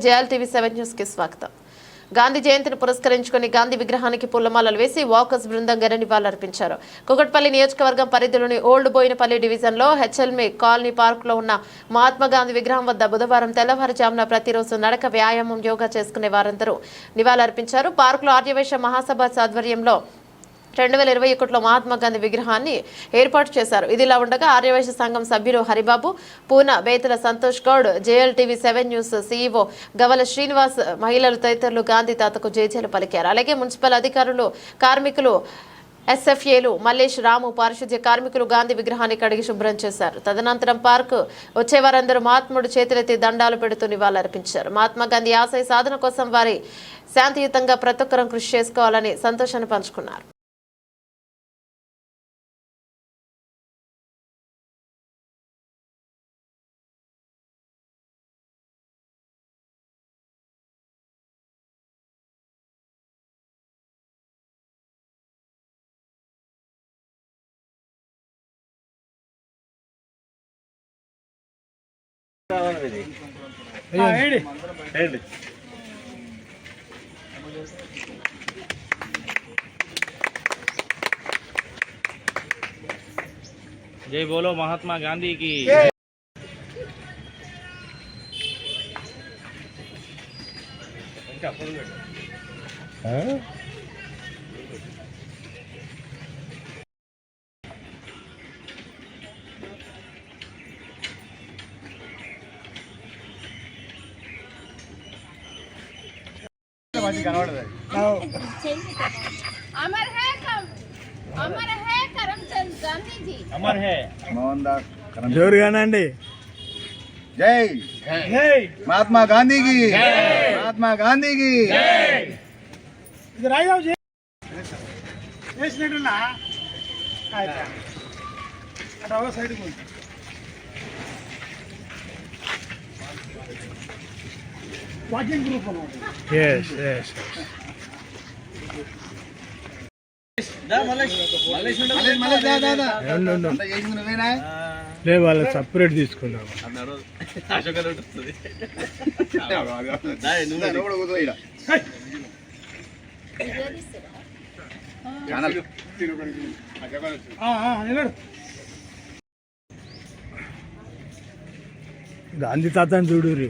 JLTV 7 news కి స్వాగతం. గాంధీ జయంతిని పురస్కరించుకుని గాంధీ విగ్రహానికి పూలమాలలు వేసి వాకర్స్ బృందం ఘన నివాళులర్పించారు. కుకట్పల్లి నియోజకవర్గం పరిధిలోని ఓల్డ్ బోయినపల్లి డివిజన్లో హెచ్ఎల్మి కాలనీ పార్కులో ఉన్న మహాత్మా గాంధీ విగ్రహం వద్ద బుధవారం తెల్లవారుజామున ప్రతిరోజు నడక, వ్యాయామం, యోగా చేసుకునే వారందరూ నివాళులర్పించారు. పార్కులో ఆర్యవైశ్య మహాసభ ఆధ్వర్యంలో 2021లో మహాత్మా గాంధీ విగ్రహాన్ని ఏర్పాటు చేశారు. ఇదిలా ఉండగా ఆర్యవైశ్య సంఘం సభ్యులు Haribabu, Poona, Betala Santosh Goud, JLTV 7 news CEO Gavala Srinivas, మహిళలు తదితరులు గాంధీ తాతకు జయజయలు పలికారు. అలాగే మున్సిపల్ అధికారులు, కార్మికులు, SFAలు, మల్లేష్, రాము, పారిశుద్ధ్య కార్మికులు గాంధీ విగ్రహాన్ని కడిగి శుభ్రం చేశారు. తదనంతరం పార్కు వచ్చేవారందరూ మహాత్ముడు చేతులెత్తి దండాలు పెడుతూ నివాళులర్పించారు. మహాత్మా గాంధీ ఆశయ సాధన కోసం వారి శాంతియుతంగా ప్రతి ఒక్కరూ కృషి చేసుకోవాలని సంతోషాన్ని పంచుకున్నారు. जय बोलो महात्मा गांधी की। अमर है करमचंद गांधी जी, अमर है मोहनदास करमचंद। जोर गाना अंडी। जय जय महात्मा गांधी की, महात्मा गांधी की। इधर आ जाओ जी। వేసినట్టున్నా అయితే అటు అవో సైడ్ కు వాకింగ్ గ్రూప్ అన్నమాట. yes दा मलेश मलेश మళ్ళీ దా ఉండు అంతా చేసింది నువ్వేనా? లే వాళ్ళ సెపరేట్ తీసుకుందాం. అన్నారు అశోక్ గారు వస్తుంది నువ్వు కూడా కూర్చో ఈడ. ఛానల్ నిలడు. గాంధీ తాతని చూడు రీ.